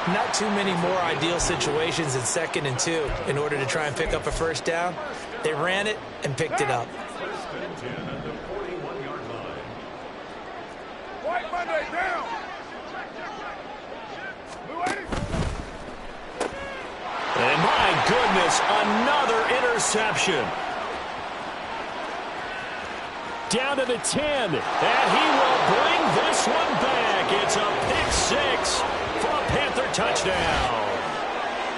Speaker 5: Not too many more ideal situations in 2nd and 2 in order to try and pick up a first down. They ran it and picked it up.
Speaker 3: White Monday down.
Speaker 2: And my, my goodness, another interception.
Speaker 1: Down to the 10.
Speaker 2: And he will bring this one back. It's a pick six for a Panther touchdown.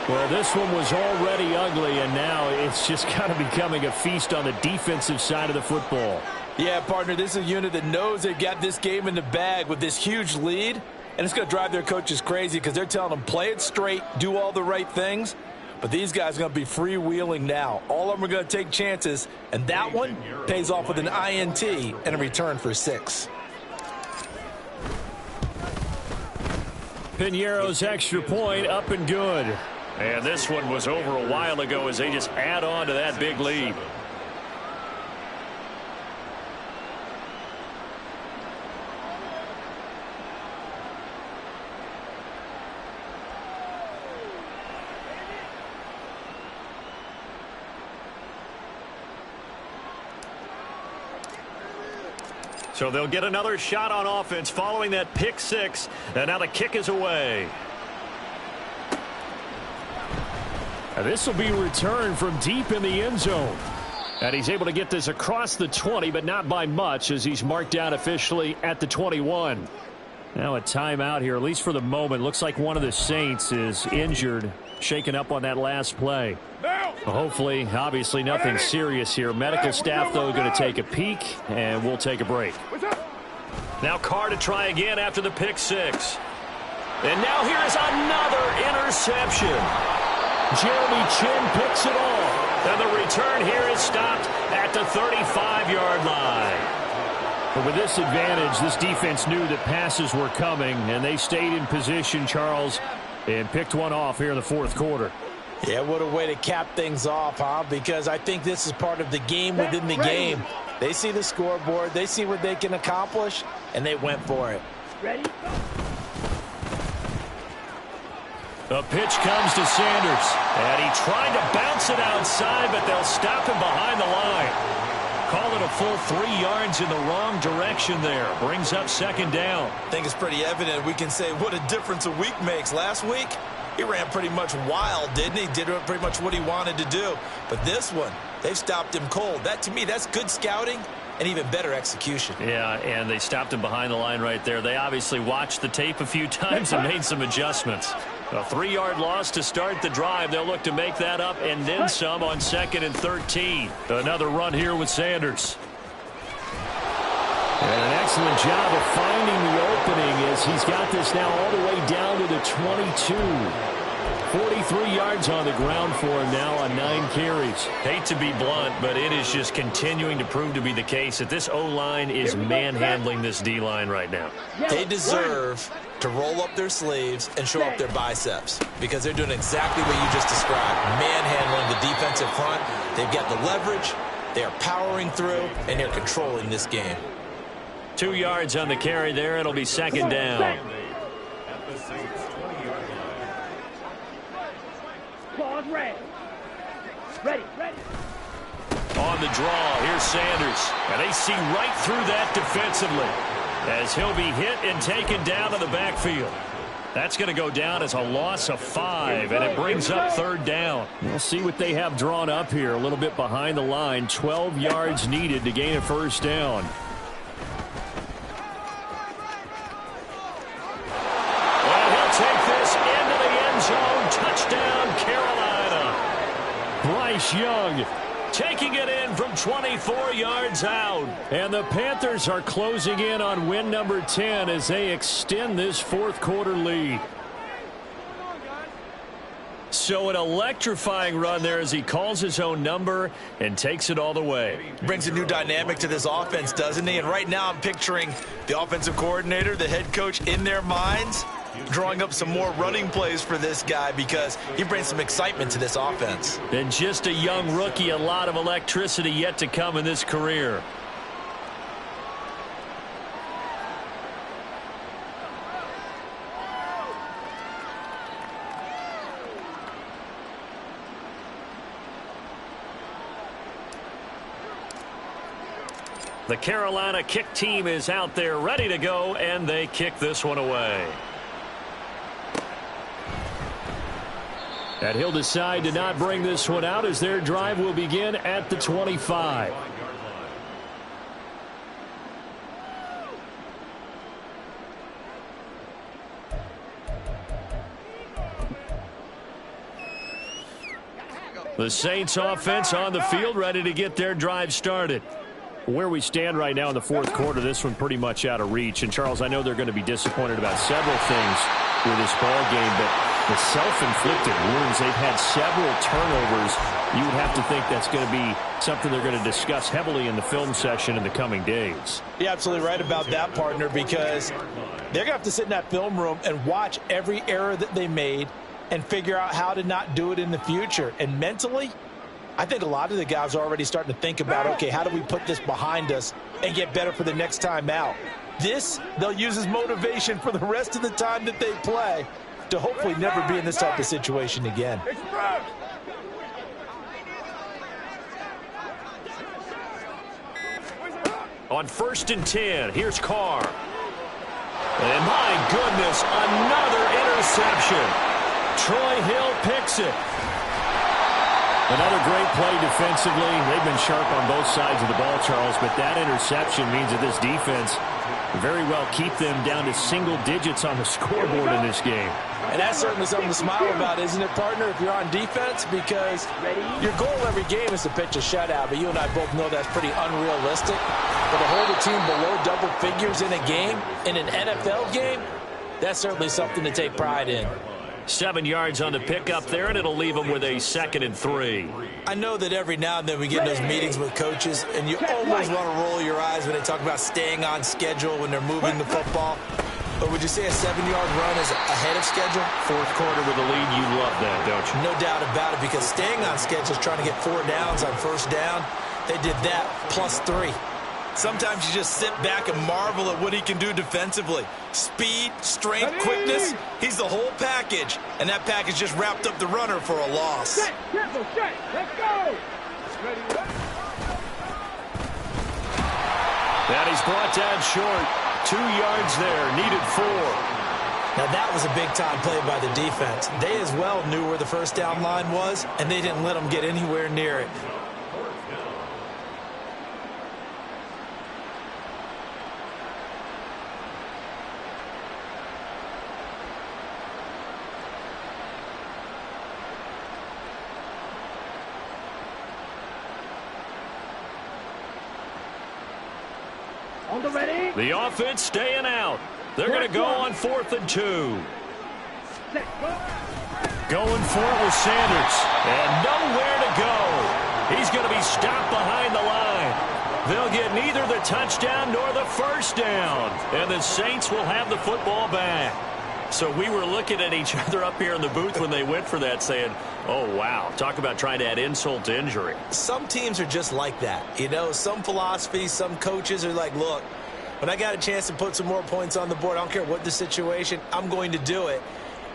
Speaker 1: Well, this one was already ugly, and now it's just kind of becoming a feast on the defensive side of the football.
Speaker 5: Yeah, partner, this is a unit that knows they've got this game in the bag with this huge lead, and it's going to drive their coaches crazy because they're telling them play it straight, do all the right things. But these guys are going to be freewheeling now. All of them are going to take chances, and that one pays off with an INT and a return for 6.
Speaker 1: Piñeiro's extra point up and good.
Speaker 2: And this one was over a while ago as they just add on to that big lead. So they'll get another shot on offense following that pick six. And now the kick is away.
Speaker 1: And this will be returned from deep in the end zone. And he's able to get this across the 20, but not by much as he's marked down officially at the 21. Now a timeout here, at least for the moment. Looks like one of the Saints is injured, shaken up on that last play. Hopefully, obviously nothing serious here. Medical staff, though, going to take a peek, and we'll take a break.
Speaker 2: Now Carr to try again after the pick six. And now here is another interception.
Speaker 1: Jeremy Chinn picks it off.
Speaker 2: And the return here is stopped at the 35-yard line.
Speaker 1: But with this advantage, this defense knew that passes were coming, and they stayed in position, Charles, and picked one off here in the fourth quarter.
Speaker 5: Yeah, what a way to cap things off, huh? Because I think this is part of the game within the game. They see the scoreboard, they see what they can accomplish, and they went for it.
Speaker 6: Ready?
Speaker 2: The pitch comes to Sanders, and he tried to bounce it outside, but they'll stop him behind the line. Call it a full 3 yards in the wrong direction there. Brings up second down.
Speaker 4: I think it's pretty evident. We can say what a difference a week makes. Last week, he ran pretty much wild, didn't he? Did pretty much what he wanted to do. But this one, they've stopped him cold. That, to me, that's good scouting and even better execution.
Speaker 2: Yeah, and they stopped him behind the line right there. They obviously watched the tape a few times and made some adjustments. A 3-yard loss to start the drive. They'll look to make that up and then some on 2nd and 13. Another run here with Sanders.
Speaker 1: And an excellent job of finding the opening as he's got this now all the way down to the 22. 43 yards on the ground for him now on 9 carries.
Speaker 2: Hate to be blunt, but it is just continuing to prove to be the case that this O-line is manhandling this D-line right now.
Speaker 4: They deserve to roll up their sleeves and show up their biceps because they're doing exactly what you just described. Manhandling the defensive front. They've got the leverage. They are powering through, and they're controlling this game.
Speaker 2: 2 yards on the carry there. It'll be second down.
Speaker 6: Claws red. Ready.
Speaker 2: On the draw, here's Sanders. And they see right through that defensively as he'll be hit and taken down to the backfield. That's going to go down as a loss of 5, and it brings up third down.
Speaker 1: We'll see what they have drawn up here. A little bit behind the line. 12 yards needed to gain a first down.
Speaker 2: Take this into the end zone. Touchdown, Carolina.
Speaker 1: Bryce Young
Speaker 2: taking it in from 24 yards out.
Speaker 1: And the Panthers are closing in on win number 10 as they extend this fourth quarter lead.
Speaker 2: So an electrifying run there as he calls his own number and takes it all the way.
Speaker 4: Brings a new dynamic to this offense, doesn't he? And right now I'm picturing the offensive coordinator, the head coach in their minds, drawing up some more running plays for this guy because he brings some excitement to this offense.
Speaker 2: And just a young rookie, a lot of electricity yet to come in this career. The Carolina kick team is out there ready to go, and they kick this one away.
Speaker 1: And he'll decide to not bring this one out as their drive will begin at the 25. The Saints offense on the field, ready to get their drive started. Where we stand right now in the fourth quarter, this one pretty much out of reach. And, Charles, I know they're going to be disappointed about several things with this ball game, but the self-inflicted wounds, they've had several turnovers. You would have to think that's going to be something they're going to discuss heavily in the film session in the coming days.
Speaker 5: You're absolutely right about that, partner, because they're going to have to sit in that film room and watch every error that they made and figure out how to not do it in the future. And mentally, I think a lot of the guys are already starting to think about, okay, how do we put this behind us and get better for the next time out? This, they'll use as motivation for the rest of the time that they play to hopefully never be in this type of situation again.
Speaker 2: On 1st and 10, here's Carr. And my goodness, another interception. Troy Hill picks it.
Speaker 1: Another great play defensively. They've been sharp on both sides of the ball, Charles, but that interception means that this defense very well keep them down to single digits on the scoreboard in this game.
Speaker 5: And that's certainly something to smile about, isn't it, partner, if you're on defense? Because your goal every game is to pitch a shutout, but you and I both know that's pretty unrealistic. But to hold a team below double figures in a game, in an NFL game, that's certainly something to take pride in.
Speaker 2: 7 yards on the pickup there, and it'll leave them with a 2nd and 3.
Speaker 4: I know that every now and then we get in those meetings with coaches, and you almost want to roll your eyes when they talk about staying on schedule when they're moving the football. But would you say a 7-yard run is ahead of schedule?
Speaker 2: Fourth quarter with a lead, you love that, don't you?
Speaker 4: No doubt about it, because staying on schedule is trying to get 4 downs on first down. They did that plus 3. Sometimes you just sit back and marvel at what he can do defensively. Speed, strength, quickness, he's the whole package. And that package just wrapped up the runner for a loss.
Speaker 6: Let's go!
Speaker 2: And he's brought down short. 2 yards there, needed 4.
Speaker 4: Now that was a big-time play by the defense. They as well knew where the first down line was, and they didn't let them get anywhere near it.
Speaker 6: On the ready.
Speaker 2: The offense staying out. They're going to go on 4th and 2. Going for it with Sanders. And nowhere to go. He's going to be stopped behind the line. They'll get neither the touchdown nor the first down. And the Saints will have the football back. So we were looking at each other up here in the booth when they went for that saying, oh, wow, talk about trying to add insult to injury.
Speaker 4: Some teams are just like that. You know, some philosophies, some coaches are like, look, when I got a chance to put some more points on the board, I don't care what the situation, I'm going to do it.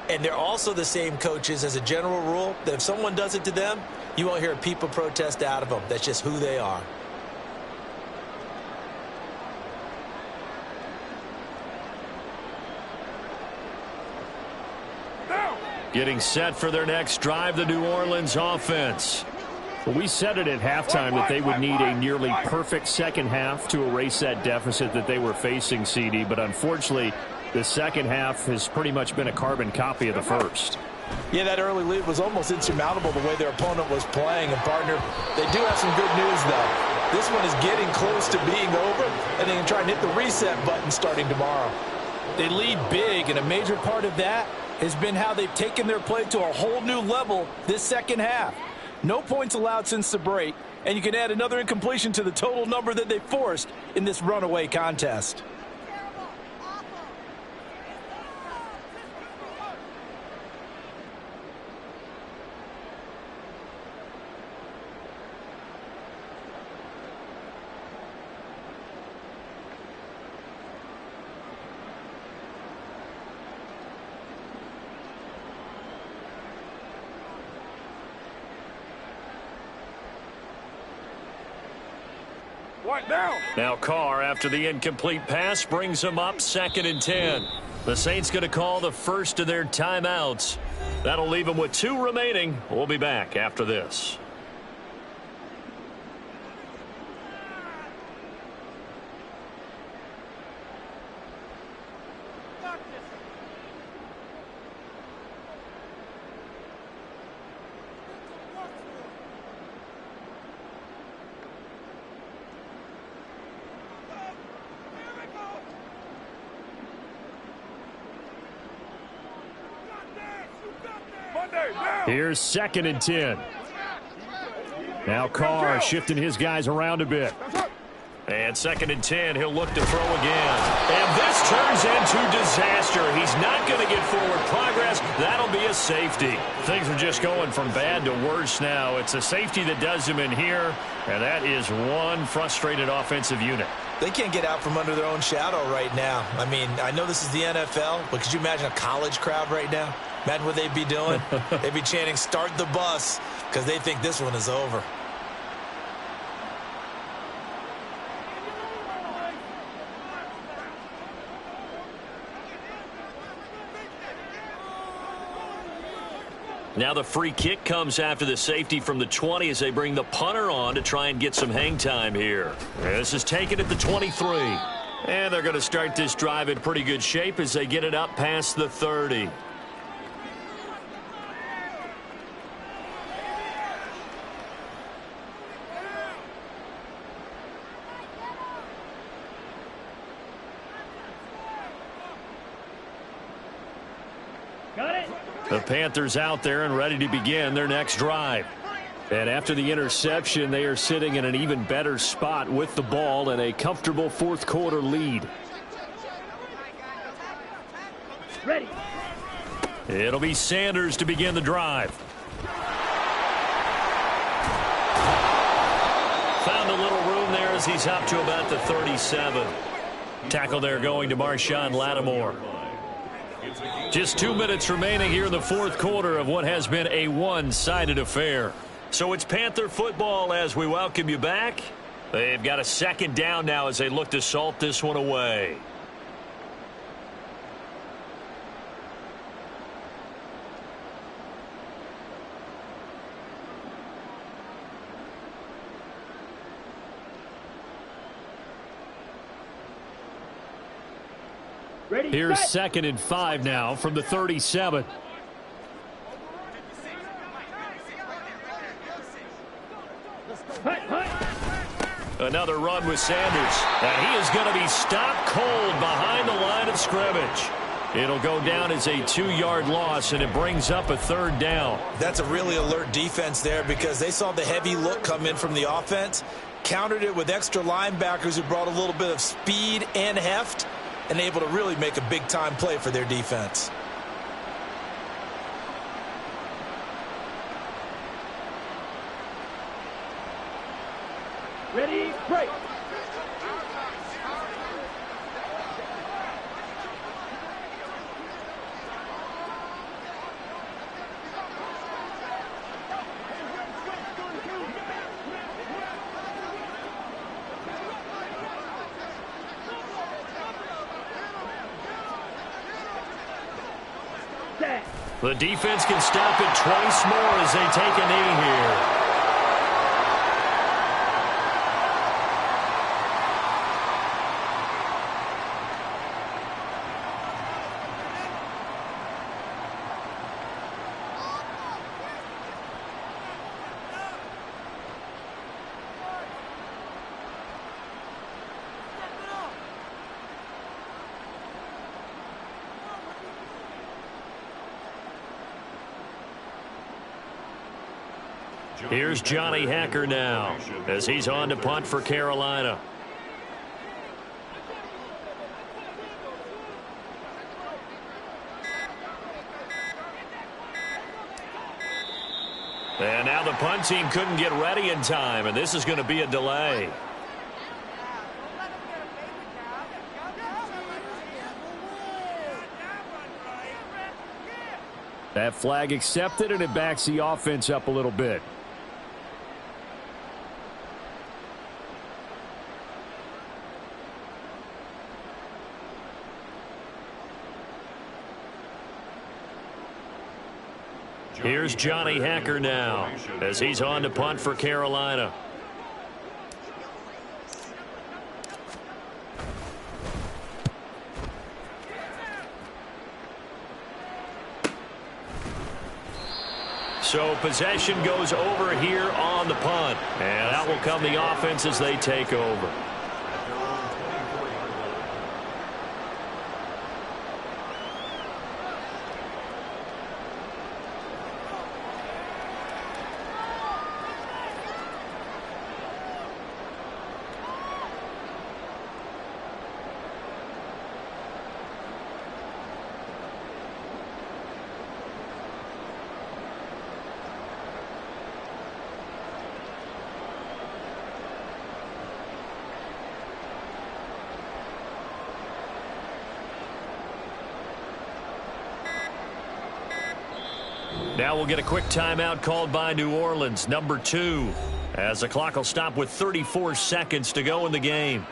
Speaker 4: And they're also the same coaches as a general rule that if someone does it to them, you won't hear a people protest out of them. That's just who they are.
Speaker 1: Getting set for their next drive, the New Orleans offense. Well, we said it at halftime that they would need a nearly perfect second half to erase that deficit that they were facing, CD. But unfortunately, the second half has pretty much been a carbon copy of the first.
Speaker 5: Yeah, that early lead was almost insurmountable the way their opponent was playing. And, partner, they do have some good news, though. This one is getting close to being over, and they can try and hit the reset button starting tomorrow. They lead big, and a major part of that has been how they've taken their play to a whole new level this second half. No points allowed since the break, and you can add another incompletion to the total number that they forced in this runaway contest.
Speaker 3: Down.
Speaker 2: Now Carr, after the incomplete pass, brings him up 2nd and 10. The Saints going to call the first of their timeouts. That'll leave them with 2 remaining. We'll be back after this.
Speaker 1: Here's 2nd and 10. Now Carr shifting his guys around a bit.
Speaker 2: And 2nd and 10, he'll look to throw again. And this turns into disaster. He's not going to get forward progress. That'll be a safety.
Speaker 1: Things are just going from bad to worse now. It's a safety that does him in here, and that is one frustrated offensive unit.
Speaker 4: They can't get out from under their own shadow right now. I mean, I know this is the NFL, but could you imagine a college crowd right now? Imagine what they'd be doing. They'd be chanting, "Start the bus," because they think this one is over.
Speaker 2: Now the free kick comes after the safety from the 20 as they bring the punter on to try and get some hang time here.
Speaker 1: This is taken at the 23.
Speaker 2: And they're going to start this drive in pretty good shape as they get it up past the 30.
Speaker 1: The Panthers out there and ready to begin their next drive. And after the interception, they are sitting in an even better spot with the ball and a comfortable 4th quarter lead.
Speaker 6: Ready.
Speaker 1: It'll be Sanders to begin the drive.
Speaker 2: Found a little room there as he's up to about the 37.
Speaker 1: Tackle there going to Marshawn Lattimore. Just 2 minutes remaining here in the 4th quarter of what has been a one-sided affair.
Speaker 2: So it's Panther football as we welcome you back. They've got a 2nd down now as they look to salt this one away.
Speaker 6: Ready.
Speaker 1: Here's
Speaker 6: Set.
Speaker 1: 2nd and 5 now from the 37.
Speaker 2: Another run with Sanders. And he is going to be stopped cold behind the line of scrimmage.
Speaker 1: It'll go down as a 2-yard loss, and it brings up a 3rd down.
Speaker 4: That's a really alert defense there because they saw the heavy look come in from the offense, countered it with extra linebackers who brought a little bit of speed and heft, and able to really make a big-time play for their defense.
Speaker 6: Ready. Break.
Speaker 1: The defense can stop it twice more as they take a knee here. Here's Johnny Hacker now as he's on to punt for Carolina. And now the punt team couldn't get ready in time, and this is going to be a delay. That flag accepted, and it backs the offense up a little bit.
Speaker 2: Here's Johnny Hacker now as he's on to punt for Carolina. So possession goes over here on the punt. And out will come the offense as they take over. Now we'll get a quick timeout called by New Orleans, number 2, as the clock will stop with 34 seconds to go in the game.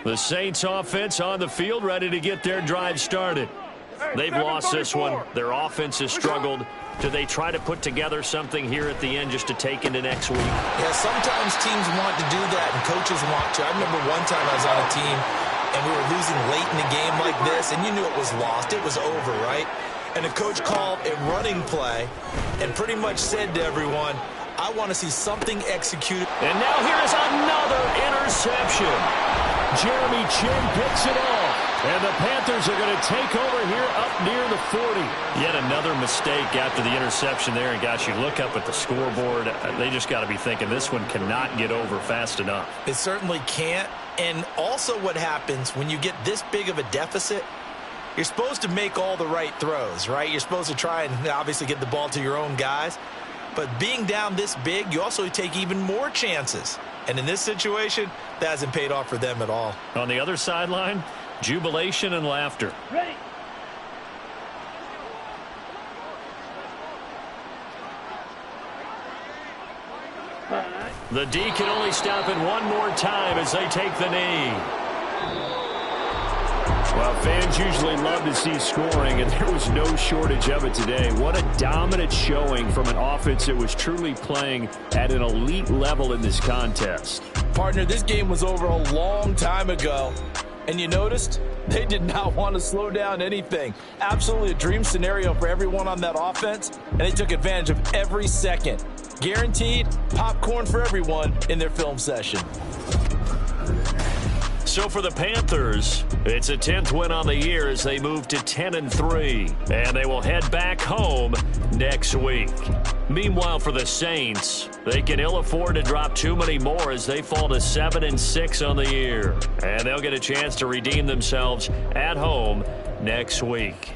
Speaker 2: The Saints offense on the field, ready to get their drive started. They've lost this one. Their offense has struggled. Do they try to put together something here at the end just to take into next week?
Speaker 4: Yeah, sometimes teams want to do that and coaches want to. I remember one time I was on a team and we were losing late in the game like this, and you knew it was lost. It was over, right? And the coach called a running play and pretty much said to everyone, I want to see something executed.
Speaker 2: And now here is another interception.
Speaker 1: Jeremy Chinn picks it off. And the Panthers are going to take over here up near the 40.
Speaker 2: Yet another mistake after the interception there. And, gosh, you look up at the scoreboard. They just got to be thinking this one cannot get over fast enough.
Speaker 4: It certainly can't. And also what happens when you get this big of a deficit, you're supposed to make all the right throws, right? You're supposed to try and obviously get the ball to your own guys. But being down this big, you also take even more chances. And in this situation, that hasn't paid off for them at all.
Speaker 2: On the other sideline, jubilation and laughter.
Speaker 6: Ready.
Speaker 2: The D can only stop it one more time as they take the knee.
Speaker 1: Well, fans usually love to see scoring, and there was no shortage of it today. What a dominant showing from an offense that was truly playing at an elite level in this contest.
Speaker 5: Partner, this game was over a long time ago. And you noticed they did not want to slow down anything. Absolutely a dream scenario for everyone on that offense, and they took advantage of every second. Guaranteed popcorn for everyone in their film session.
Speaker 2: So for the Panthers, it's a 10th win on the year as they move to 10-3, and they will head back home next week. Meanwhile, for the Saints, they can ill afford to drop too many more as they fall to 7-6 on the year, and they'll get a chance to redeem themselves at home next week.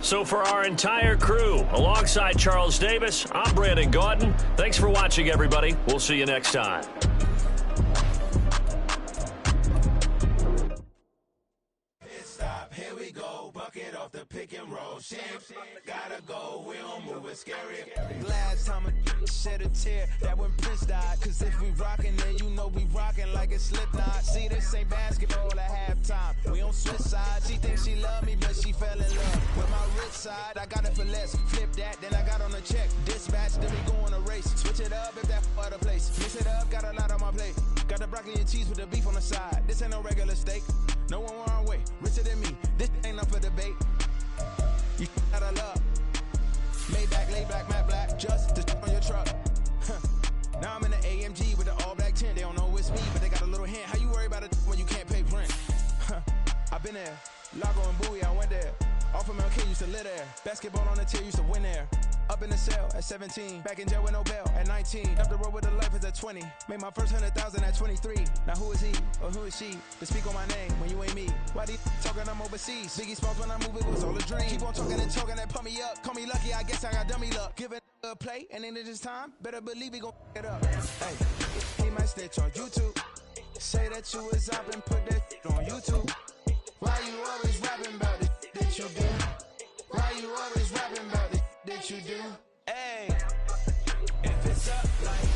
Speaker 2: So for our entire crew, alongside Charles Davis, I'm Brandon Gaudin. Thanks for watching, everybody. We'll see you next time.
Speaker 7: The pick and roll shit, gotta go, we don't move it scary.
Speaker 8: Last time a shed a tear, that when Prince died. Cause if we rockin', then you know we rockin' like a Slipknot. See, this ain't basketball at halftime. We on switch sides. She thinks she love me, but she fell in love with my rich side. I got it for less. Flip that, then I got on a check. Dispatch, then we go on a race. Switch it up if that other place. Mix it up, got a lot on my plate. Got the broccoli and cheese with the beef on the side. This ain't no regular steak. No one wrong way. Richer than me. This ain't up for debate. You out of luck. Maybach, laid back, matte black, just to on your truck. Now I'm in the AMG with the all black tint. They don't know it's me, but they got a little hint. How you worry about it when you can't pay rent? I've been there. Lago and Bowie, I went there. Off of MLK, used to live there. Basketball on the tier, used to win there. Up in the cell at 17. Back in jail with no bail at 19. Up the road with the life is at 20. Made my first 100,000 at 23. Now who is he or who is she to speak on my name when you ain't me? Why they talking I'm overseas? Biggie Smalls when I move it was all a dream. Keep on talking and talking that pump me up. Call me lucky, I guess I got dummy luck. Give it play, and then this time, better believe he gon' it up. Hey, he might stitch on YouTube. Say that you was up and put that on YouTube. Why you always rapping about it that you do? Why you always rapping about it that you do? Hey, if it's up like